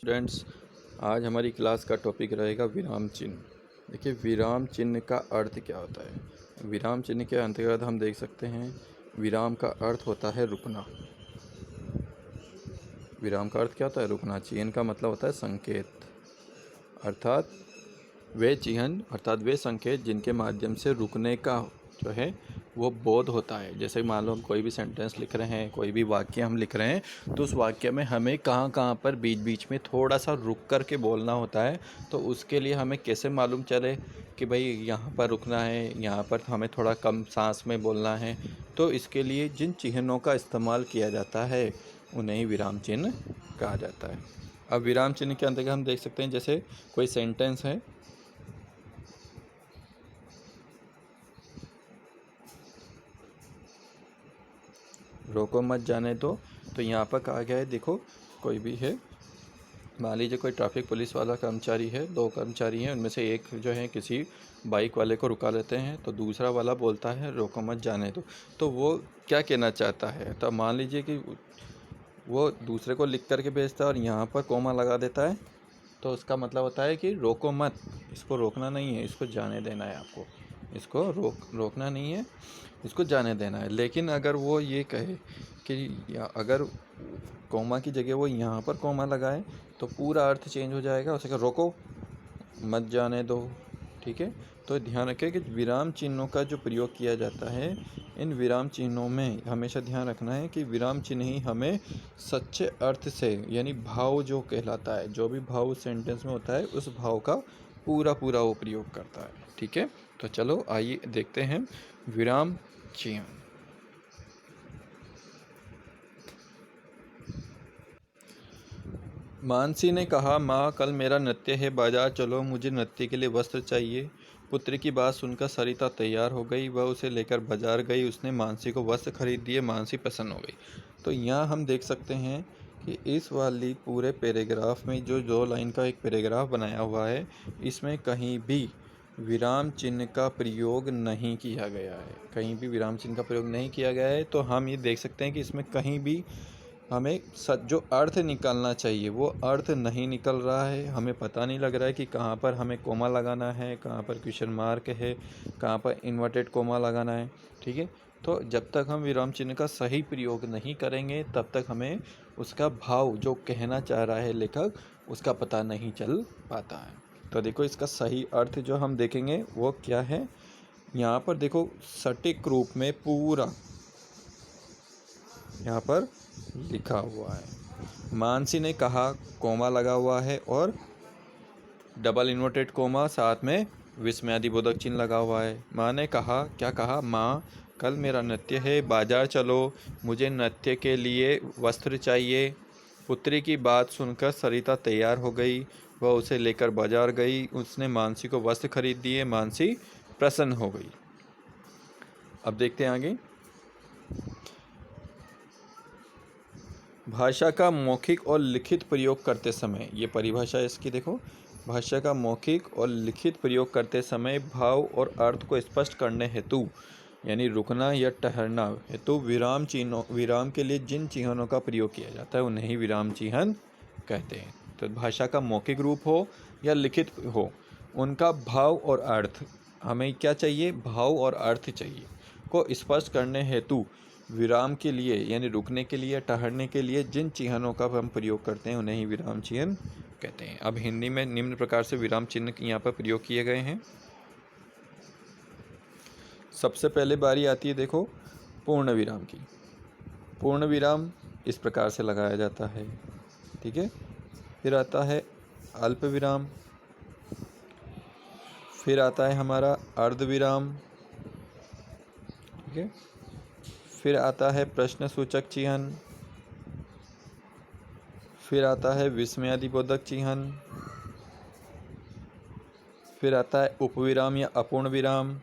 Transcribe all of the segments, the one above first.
Students, आज हमारी class का टॉपिक रहेगा विराम चिन्ह। देखिए, विराम चिन्ह का अर्थ क्या होता है। विराम चिन्ह के अंतर्गत हम देख सकते हैं, विराम का अर्थ होता है रुकना। विराम का अर्थ क्या होता है? रुकना। चिन्ह का मतलब होता है संकेत, अर्थात वे संकेत जिनके माध्यम से रुकने का जो है वो बोध होता है। जैसे मान लो हम कोई भी सेंटेंस लिख रहे हैं, कोई भी वाक्य हम लिख रहे हैं, तो उस वाक्य में हमें कहाँ कहाँ पर बीच बीच में थोड़ा सा रुक कर के बोलना होता है। तो उसके लिए हमें कैसे मालूम चले कि भाई यहाँ पर रुकना है, यहाँ पर हमें थोड़ा कम सांस में बोलना है। तो इसके लिए जिन चिन्हों का इस्तेमाल किया जाता है उन्हें ही विराम चिन्ह कहा जाता है। अब विराम चिन्ह के अंतर्गत हम देख सकते हैं, जैसे कोई सेंटेंस है, रोको मत जाने दो। तो यहाँ पर कहा गया है, देखो कोई भी है, मान लीजिए कोई ट्रैफिक पुलिस वाला कर्मचारी है, दो कर्मचारी हैं, उनमें से एक जो है किसी बाइक वाले को रुका लेते हैं, तो दूसरा वाला बोलता है रोको मत जाने दो। तो वो क्या कहना चाहता है? तो मान लीजिए कि वो दूसरे को लिख करके भेजता है और यहाँ पर कोमा लगा देता है, तो उसका मतलब होता है कि रोको मत, इसको रोकना नहीं है, इसको जाने देना है, आपको इसको रोकना नहीं है, इसको जाने देना है। लेकिन अगर वो ये कहे कि अगर कोमा की जगह वो यहाँ पर कोमा लगाए तो पूरा अर्थ चेंज हो जाएगा। उसे कहा रोको मत जाने दो। ठीक है, तो ध्यान रखें कि विराम चिन्हों का जो प्रयोग किया जाता है, इन विराम चिन्हों में हमेशा ध्यान रखना है कि विराम चिन्ह ही हमें सच्चे अर्थ से, यानी भाव जो कहलाता है, जो भी भाव सेंटेंस में होता है, उस भाव का पूरा वो प्रयोग करता है। ठीक है, तो चलो आइए देखते हैं विराम चिन्ह। मानसी ने कहा, माँ कल मेरा नृत्य है, बाजार चलो, मुझे नृत्य के लिए वस्त्र चाहिए। पुत्र की बात सुनकर सरिता तैयार हो गई, वह उसे लेकर बाजार गई। उसने मानसी को वस्त्र खरीद दिए, मानसी प्रसन्न हो गई। तो यहाँ हम देख सकते हैं कि इस वाली पूरे पैराग्राफ में जो 2 लाइन का एक पैराग्राफ बनाया हुआ है, इसमें कहीं भी विराम चिन्ह का प्रयोग नहीं किया गया है। कहीं भी विराम चिन्ह का प्रयोग नहीं किया गया है। तो हम ये देख सकते हैं कि इसमें कहीं भी हमें जो अर्थ निकलना चाहिए वो अर्थ नहीं निकल रहा है। हमें पता नहीं लग रहा है कि कहाँ पर हमें कोमा लगाना है, कहाँ पर क्वेश्चन मार्क है, कहाँ पर इन्वर्टेड कोमा लगाना है। ठीक है, तो जब तक हम विराम चिन्ह का सही प्रयोग नहीं करेंगे तब तक हमें उसका भाव जो कहना चाह रहा है लेखक, उसका पता नहीं चल पाता है। तो देखो, इसका सही अर्थ जो हम देखेंगे वो क्या है। यहाँ पर देखो, सटीक रूप में पूरा यहाँ पर लिखा हुआ है। मानसी ने कहा, कोमा लगा हुआ है और डबल इन्वर्टेड कोमा, साथ में विस्मयादिबोधक चिन्ह लगा हुआ है। माँ ने कहा, क्या कहा? माँ कल मेरा नृत्य है, बाजार चलो, मुझे नृत्य के लिए वस्त्र चाहिए। पुत्री की बात सुनकर सरिता तैयार हो गई, वह उसे लेकर बाजार गई। उसने मानसी को वस्त्र खरीद दिए, मानसी प्रसन्न हो गई। अब देखते हैं आगे। भाषा का मौखिक और लिखित प्रयोग करते समय, ये परिभाषा है इसकी, देखो, भाषा का मौखिक और लिखित प्रयोग करते समय भाव और अर्थ को स्पष्ट करने हेतु, यानी रुकना या ठहरना हेतु विराम के लिए जिन चिन्हों का प्रयोग किया जाता है उन्हें ही विराम चिन्ह कहते हैं। तो भाषा का मौखिक रूप हो या लिखित हो, उनका भाव और अर्थ, हमें क्या चाहिए? भाव और अर्थ चाहिए, को स्पष्ट करने हेतु विराम के लिए, यानी रुकने के लिए, ठहरने के लिए जिन चिन्हों का हम प्रयोग करते हैं उन्हें ही विराम चिन्ह कहते हैं। अब हिंदी में निम्न प्रकार से विराम चिन्ह यहाँ पर प्रयोग किए गए हैं। सबसे पहले बारी आती है, देखो, पूर्ण विराम की। पूर्ण विराम इस प्रकार से लगाया जाता है। ठीक है, फिर आता है अल्प विराम, फिर आता है हमारा अर्ध विराम। ठीक है, फिर आता है प्रश्न सूचक चिन्ह, फिर आता है विस्मयादिबोधक चिन्ह, फिर आता है उपविराम या अपूर्ण विराम।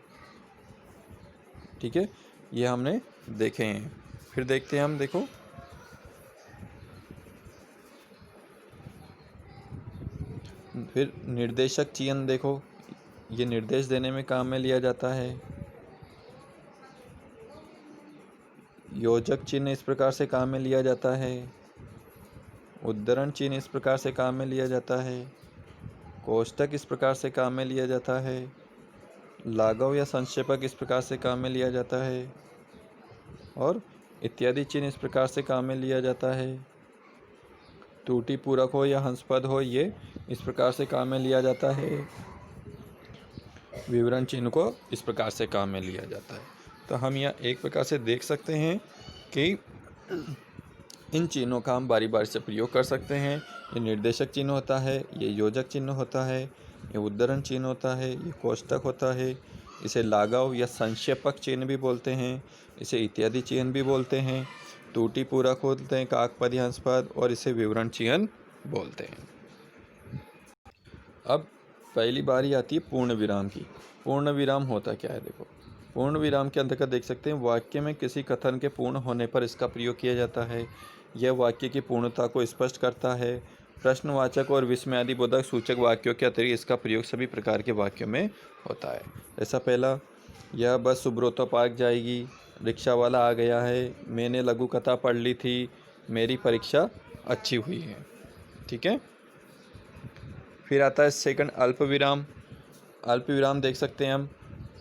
ठीक है, ये हमने देखे हैं। फिर देखते हैं हम, देखो, फिर निर्देशक चिन्ह, देखो, ये निर्देश देने में काम में लिया जाता है। योजक चिन्ह इस प्रकार से काम में लिया जाता है। उद्धरण चिन्ह इस प्रकार से काम में लिया जाता है, कोष्टक इस प्रकार से काम में लिया जाता है, लाघव या संक्षेपक इस प्रकार से काम में लिया जाता है, और इत्यादि चिन्ह इस प्रकार से काम में लिया जाता है। त्रुटि पूरक हो या हंसपद हो, ये इस प्रकार से काम में लिया जाता है। विवरण चिन्ह को इस प्रकार से काम में लिया जाता है। तो हम यह एक प्रकार से देख सकते हैं कि इन चिन्हों का हम बारी बारी से प्रयोग कर सकते हैं। ये निर्देशक चिन्ह होता है, ये योजक चिन्ह होता है, ये उद्धरण चिन्ह होता है, ये कोष्टक होता है, इसे लाघव या संक्षेपक चिन्ह भी बोलते हैं, इसे इत्यादि चिन्ह भी बोलते हैं, त्रुटि पूरक बोलते हैं, काकपद या हंसपद, और इसे विवरण चिन्ह बोलते हैं। अब पहली बारी आती है पूर्ण विराम की। पूर्ण विराम होता क्या है? देखो, पूर्ण विराम के अंतर्गत देख सकते हैं वाक्य में किसी कथन के पूर्ण होने पर इसका प्रयोग किया जाता है। यह वाक्य की पूर्णता को स्पष्ट करता है। प्रश्नवाचक और विस्मयादिबोधक सूचक वाक्यों के अतिरिक्त इसका प्रयोग सभी प्रकार के वाक्यों में होता है। ऐसा पहला, यह बस सुब्रतो पार्क जाएगी, रिक्शा वाला आ गया है, मैंने लघु कथा पढ़ ली थी, मेरी परीक्षा अच्छी हुई है। ठीक है। फिर आता है सेकंड, अल्प विराम। अल्प विराम देख सकते हैं हम,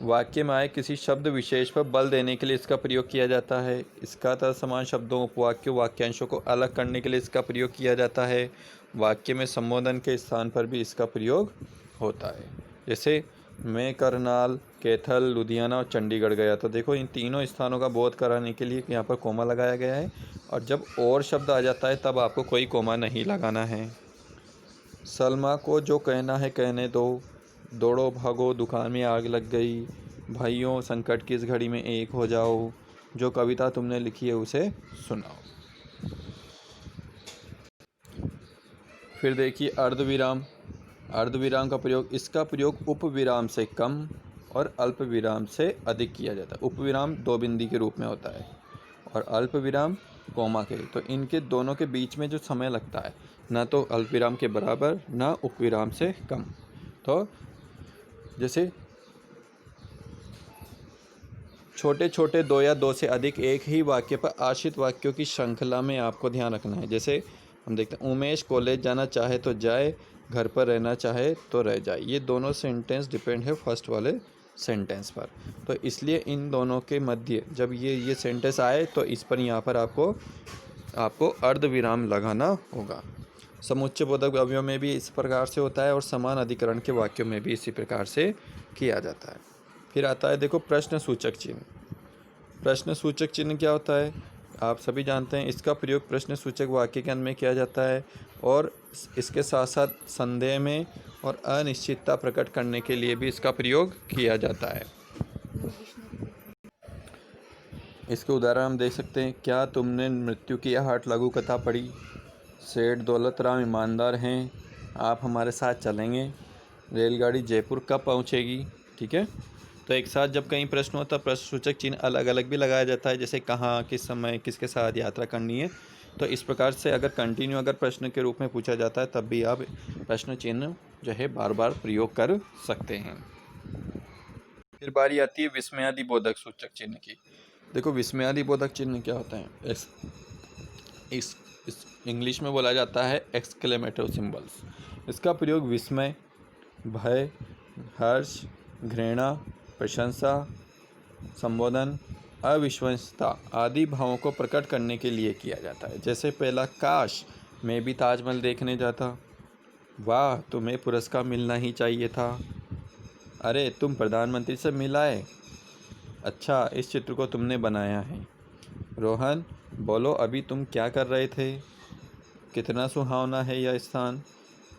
वाक्य में आए किसी शब्द विशेष पर बल देने के लिए इसका प्रयोग किया जाता है। इसका तत्समान शब्दों, उपवाक्यों, वाक्यांशों को अलग करने के लिए इसका प्रयोग किया जाता है। वाक्य में संबोधन के स्थान पर भी इसका प्रयोग होता है। जैसे मैं करनाल, कैथल, लुधियाना और चंडीगढ़ गया। तो देखो, इन तीनों स्थानों का बोध कराने के लिए यहाँ पर कोमा लगाया गया है, और जब और शब्द आ जाता है तब आपको कोई कोमा नहीं लगाना है। सलमा को जो कहना है कहने दो, दौड़ो भागो दुकान में आग लग गई, भाइयों संकट की इस घड़ी में एक हो जाओ, जो कविता तुमने लिखी है उसे सुनाओ। फिर देखिए अर्धविराम। अर्धविराम का प्रयोग, इसका प्रयोग उपविराम से कम और अल्प विराम से अधिक किया जाता है। उपविराम दो बिंदी के रूप में होता है और अल्प विराम कोमा के। तो इनके दोनों के बीच में जो समय लगता है, ना तो अल्प विराम के बराबर ना उपविराम से कम। तो जैसे छोटे छोटे दो या दो से अधिक एक ही वाक्य पर आश्रित वाक्यों की श्रृंखला में आपको ध्यान रखना है। जैसे हम देखते हैं, उमेश कॉलेज जाना चाहे तो जाए, घर पर रहना चाहे तो रह जाए। ये दोनों सेंटेंस डिपेंड है फर्स्ट वाले सेंटेंस पर। तो इसलिए इन दोनों के मध्य जब ये सेंटेंस आए तो इस पर यहाँ पर आपको अर्धविराम लगाना होगा। समुच्चय बोधक अवयव में भी इस प्रकार से होता है और समान अधिकरण के वाक्यों में भी इसी प्रकार से किया जाता है। फिर आता है देखो प्रश्न सूचक चिन्ह। प्रश्न सूचक चिन्ह क्या होता है? आप सभी जानते हैं, इसका प्रयोग प्रश्न सूचक वाक्य के अंत में किया जाता है और इसके साथ साथ संदेह में और अनिश्चितता प्रकट करने के लिए भी इसका प्रयोग किया जाता है। इसके उदाहरण हम देख सकते हैं, क्या तुमने मृत्यु की हाट लघु कथा पढ़ी? सेठ दौलत राम ईमानदार हैं, आप हमारे साथ चलेंगे? रेलगाड़ी जयपुर कब पहुंचेगी? ठीक है। तो एक साथ जब कहीं प्रश्न हो तब प्रश्न सूचक चिन्ह अलग अलग भी लगाया जाता है, जैसे कहाँ, किस समय, किसके साथ यात्रा करनी है। तो इस प्रकार से अगर कंटिन्यू अगर प्रश्न के रूप में पूछा जाता है तब भी आप प्रश्न चिन्ह जो है बार बार प्रयोग कर सकते हैं। फिर बारी आती है विस्मयादिबोधक सूचक चिन्ह की। देखो, विस्मयादिबोधक चिन्ह क्या होता है? इस इंग्लिश में बोला जाता है एक्सक्लेमेटरी सिंबल्स। इसका प्रयोग विस्मय, भय, हर्ष, घृणा, प्रशंसा, संबोधन, अविश्वसनीयता आदि भावों को प्रकट करने के लिए किया जाता है। जैसे पहला, काश मैं भी ताजमहल देखने जाता। वाह, तुम्हें पुरस्कार मिलना ही चाहिए था। अरे, तुम प्रधानमंत्री से मिल आए। अच्छा, इस चित्र को तुमने बनाया है। रोहन, बोलो अभी तुम क्या कर रहे थे? कितना सुहावना है यह स्थान,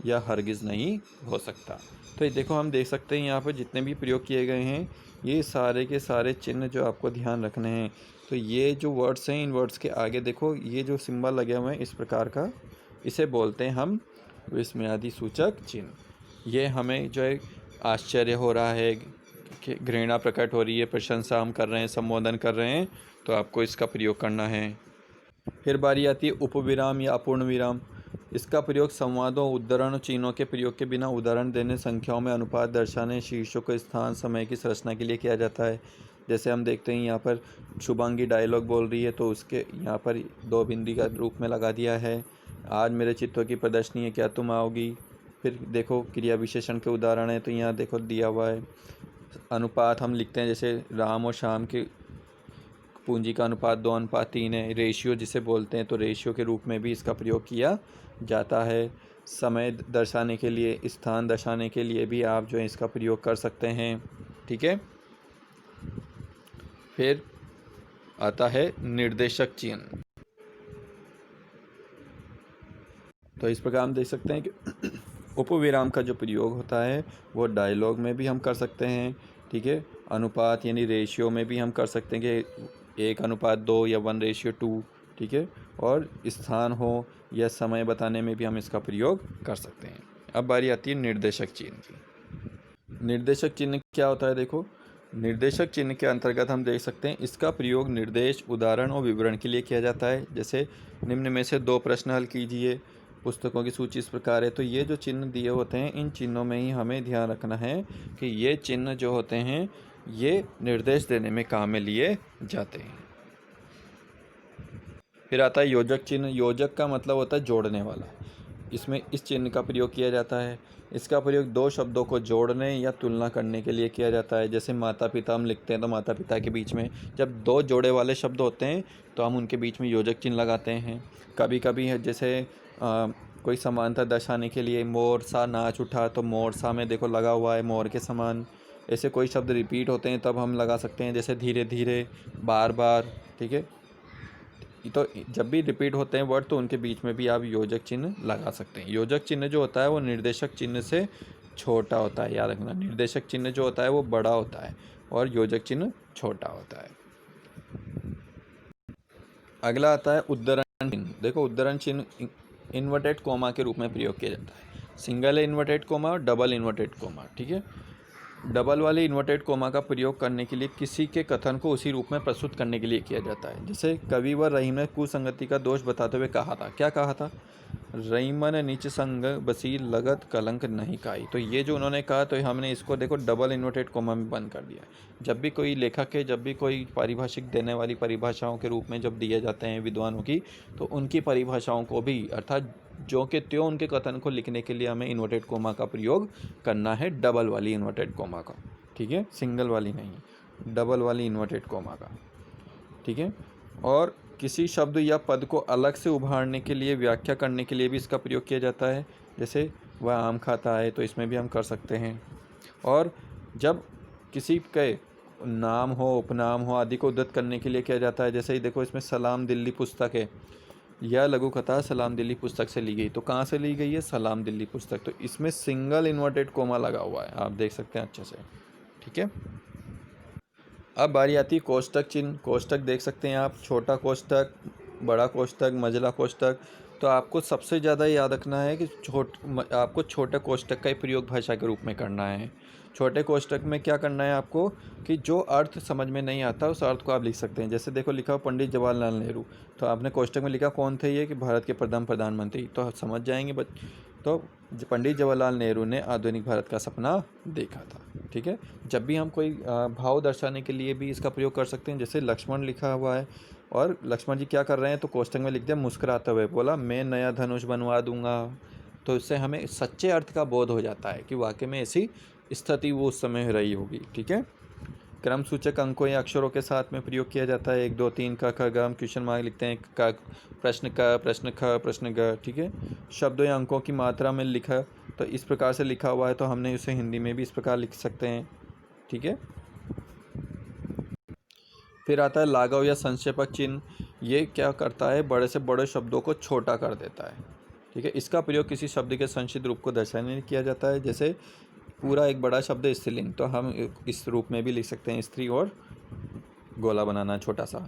यह हरगिज़ नहीं हो सकता। तो ये देखो, हम देख सकते हैं यहाँ पर जितने भी प्रयोग किए गए हैं ये सारे के सारे चिन्ह जो आपको ध्यान रखने हैं। तो ये जो वर्ड्स हैं, इन वर्ड्स के आगे देखो ये जो सिंबल लगे हुए हैं इस प्रकार का, इसे बोलते हैं हम विस्मयादि सूचक चिन्ह। ये हमें जो है आश्चर्य हो रहा है, घृणा प्रकट हो रही है, प्रशंसा हम कर रहे हैं, संबोधन कर रहे हैं, तो आपको इसका प्रयोग करना है। फिर बारी आती है उपविराम या अपूर्ण विराम। इसका प्रयोग संवादों, उद्धरण चिन्हों के प्रयोग के बिना उदाहरण देने, संख्याओं में अनुपात दर्शाने, शीर्षक, स्थान, समय की संरचना के लिए किया जाता है। जैसे हम देखते हैं यहाँ पर शुभांगी डायलॉग बोल रही है तो उसके यहाँ पर दो बिंदी का रूप में लगा दिया है। आज मेरे चित्रों की प्रदर्शनी है, क्या तुम आओगी। फिर देखो क्रिया विशेषण के उदाहरण है, तो यहाँ देखो दिया हुआ है। अनुपात हम लिखते हैं, जैसे राम और श्याम की पूंजी का अनुपात 2:3 है। रेशियो जिसे बोलते हैं, तो रेशियो के रूप में भी इसका प्रयोग किया जाता है। समय दर्शाने के लिए, स्थान दर्शाने के लिए भी आप जो है इसका प्रयोग कर सकते हैं। ठीक है। फिर आता है निर्देशक चिन्ह। तो इस प्रकार हम देख सकते हैं कि उपविराम का जो प्रयोग होता है वो डायलॉग में भी हम कर सकते हैं। ठीक है। अनुपात यानी रेशियो में भी हम कर सकते हैं कि 1:2 या 1:2। ठीक है। और स्थान हो या समय बताने में भी हम इसका प्रयोग कर सकते हैं। अब बारी आती है निर्देशक चिन्ह की। निर्देशक चिन्ह क्या होता है, देखो निर्देशक चिन्ह के अंतर्गत हम देख सकते हैं इसका प्रयोग निर्देश, उदाहरण और विवरण के लिए किया जाता है। जैसे निम्न में से 2 प्रश्न हल कीजिए। पुस्तकों की सूची इस प्रकार है। तो ये जो चिन्ह दिए होते हैं, इन चिन्हों में ही हमें ध्यान रखना है कि ये चिन्ह जो होते हैं ये निर्देश देने में काम में लिए जाते हैं। फिर आता है योजक चिन्ह। योजक का मतलब होता है जोड़ने वाला। इसमें इस चिन्ह का प्रयोग किया जाता है। इसका प्रयोग 2 शब्दों को जोड़ने या तुलना करने के लिए किया जाता है। जैसे माता पिता हम लिखते हैं, तो माता पिता के बीच में जब 2 जोड़े वाले शब्द होते हैं तो हम उनके बीच में योजक चिन्ह लगाते हैं। कभी कभी है जैसे कोई समानता दर्शाने के लिए मोर सा नाच उठा, तो मोर सा में देखो लगा हुआ है मोर के समान। ऐसे कोई शब्द रिपीट होते हैं तब हम लगा सकते हैं, जैसे धीरे धीरे, बार बार। ठीक है। तो जब भी रिपीट होते हैं वर्ड तो उनके बीच में भी आप योजक चिन्ह लगा सकते हैं। योजक चिन्ह जो होता है वो निर्देशक चिन्ह से छोटा होता है, याद रखना। निर्देशक चिन्ह जो होता है वो बड़ा होता है और योजक चिन्ह छोटा होता है। अगला आता है उद्धरण चिन्ह। देखो उद्धरण चिन्ह इन्वर्टेड कोमा के रूप में प्रयोग किया जाता है। सिंगल इन्वर्टेड कोमा और डबल इन्वर्टेड कोमा। ठीक है। डबल वाले इन्वर्टेड कोमा का प्रयोग करने के लिए किसी के कथन को उसी रूप में प्रस्तुत करने के लिए किया जाता है। जैसे कविवर रहीम ने कुसंगति का दोष बताते हुए कहा था, क्या कहा था, रहीमन नीच संग बसी लगत कलंक नहीं काई। तो ये जो उन्होंने कहा, तो हमने इसको देखो डबल इन्वर्टेड कोमा में बंद कर दिया। जब भी कोई लेखक है, जब भी कोई पारिभाषिक देने वाली परिभाषाओं के रूप में जब दिए जाते हैं विद्वानों की, तो उनकी परिभाषाओं को भी अर्थात जो के त्यों उनके कथन को लिखने के लिए हमें इन्वर्टेड कोमा का प्रयोग करना है, डबल वाली इन्वर्टेड कोमा का। ठीक है। सिंगल वाली नहीं, डबल वाली इन्वर्टेड कोमा का। ठीक है। और किसी शब्द या पद को अलग से उभारने के लिए, व्याख्या करने के लिए भी इसका प्रयोग किया जाता है। जैसे वह आम खाता है, तो इसमें भी हम कर सकते हैं। और जब किसी के नाम हो, उपनाम हो आदि को उद्धृत करने के लिए किया जाता है। जैसे ही देखो इसमें सलाम दिल्ली पुस्तक है, यह लघु कथा सलाम दिल्ली पुस्तक से ली गई। तो कहाँ से ली गई है, सलाम दिल्ली पुस्तक। तो इसमें सिंगल इन्वर्टेड कोमा लगा हुआ है, आप देख सकते हैं अच्छे से। ठीक है। अब बारी आती है कोष्टक चिन्ह। कोष्टक देख सकते हैं आप, छोटा कोष्टक, बड़ा कोष्टक, मझला कोष्टक। तो आपको सबसे ज़्यादा याद रखना है कि आपको छोटे कोष्टक का ही प्रयोग भाषा के रूप में करना है। छोटे कोष्टक में क्या करना है आपको कि जो अर्थ समझ में नहीं आता उस अर्थ को आप लिख सकते हैं। जैसे देखो लिखा हो पंडित जवाहरलाल नेहरू, तो आपने कोष्टक में लिखा कौन थे ये, कि भारत के प्रथम प्रधानमंत्री, तो समझ जाएंगे तो पंडित जवाहरलाल नेहरू ने आधुनिक भारत का सपना देखा था। ठीक है। जब भी हम कोई भाव दर्शाने के लिए भी इसका प्रयोग कर सकते हैं। जैसे लक्ष्मण लिखा हुआ है और लक्ष्मण जी क्या कर रहे हैं, तो कोष्टक में लिख दिया मुस्कुराते हुए, बोला मैं नया धनुष बनवा दूंगा। तो इससे हमें सच्चे अर्थ का बोध हो जाता है कि वाकई में ऐसी स्थिति वो उस समय रही होगी। ठीक है। क्रम सूचक अंकों या अक्षरों के साथ में प्रयोग किया जाता है। 1 2 3 क ख ग, हम क्वेश्चन मार्क लिखते हैं, क प्रश्न क, प्रश्न ख, प्रश्न ग। ठीक है। शब्दों या अंकों की मात्रा में लिखा, तो इस प्रकार से लिखा हुआ है, तो हमने उसे हिंदी में भी इस प्रकार लिख सकते हैं। ठीक है। फिर आता है लाघव या संक्षेपक चिन्ह। ये क्या करता है, बड़े से बड़े शब्दों को छोटा कर देता है। ठीक है। इसका प्रयोग किसी शब्द के संक्षिप्त रूप को दर्शाने में किया जाता है। जैसे पूरा एक बड़ा शब्द है स्त्रीलिंग, तो हम इस रूप में भी लिख सकते हैं, स्त्री और गोला बनाना छोटा सा।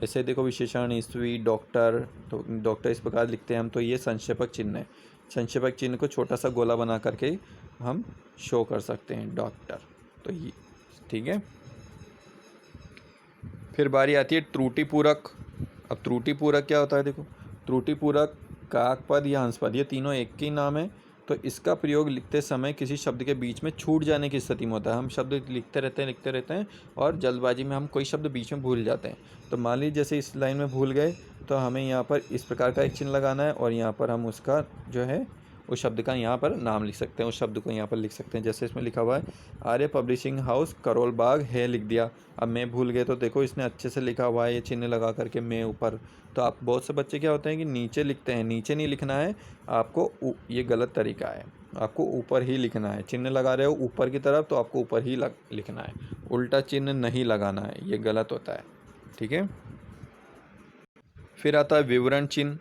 ऐसे देखो विशेषण स्त्री, डॉक्टर, तो डॉक्टर इस प्रकार लिखते हैं हम, तो ये संक्षेपक चिन्ह है। संक्षेपक चिन्ह को छोटा सा गोला बना करके हम शो कर सकते हैं, डॉक्टर। तो ये ठीक है। फिर बारी आती है त्रुटिपूरक। अब त्रुटिपूरक क्या होता है, देखो त्रुटिपूरक, काक पद या हंस पद, ये तीनों एक ही नाम है। तो इसका प्रयोग लिखते समय किसी शब्द के बीच में छूट जाने की स्थिति में होता है। हम शब्द लिखते रहते हैं और जल्दबाजी में हम कोई शब्द बीच में भूल जाते हैं। तो मान लीजिए जैसे इस लाइन में भूल गए, तो हमें यहाँ पर इस प्रकार का एक चिन्ह लगाना है और यहाँ पर हम उसका जो है उस शब्द का यहाँ पर नाम लिख सकते हैं, उस शब्द को यहाँ पर लिख सकते हैं। जैसे इसमें लिखा हुआ है आर्य पब्लिशिंग हाउस करोल बाग है, लिख दिया। अब मैं भूल गए तो देखो इसने अच्छे से लिखा हुआ है ये चिन्ह लगा करके मैं ऊपर। तो आप बहुत से बच्चे क्या होते हैं कि नीचे लिखते हैं, नीचे नहीं लिखना है आपको, ये गलत तरीका है। आपको ऊपर ही लिखना है, चिन्ह लगा रहे हो ऊपर की तरफ तो आपको ऊपर ही लिखना है, उल्टा चिन्ह नहीं लगाना है, ये गलत होता है। ठीक है। फिर आता है विवरण चिन्ह।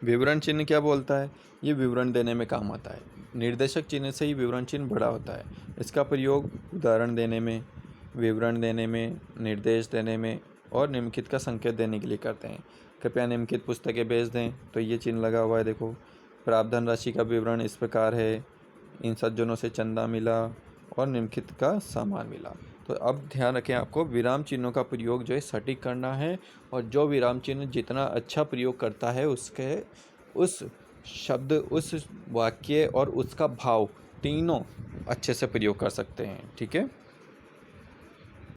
विवरण चिन्ह क्या बोलता है? ये विवरण देने में काम आता है। निर्देशक चिन्ह से ही विवरण चिन्ह बड़ा होता है। इसका प्रयोग उदाहरण देने में, विवरण देने में, निर्देश देने में और निम्नलिखित का संकेत देने के लिए करते हैं। कृपया निम्नलिखित पुस्तकें भेज दें, तो ये चिन्ह लगा हुआ है देखो। प्राप्त धनराशि का विवरण इस प्रकार है, इन सज्जनों से चंदा मिला और निम्नलिखित का सामान मिला। तो अब ध्यान रखें, आपको विराम चिन्हों का प्रयोग जो है सटीक करना है, और जो विराम चिन्ह जितना अच्छा प्रयोग करता है उसके उस शब्द, उस वाक्य और उसका भाव तीनों अच्छे से प्रयोग कर सकते हैं। ठीक है।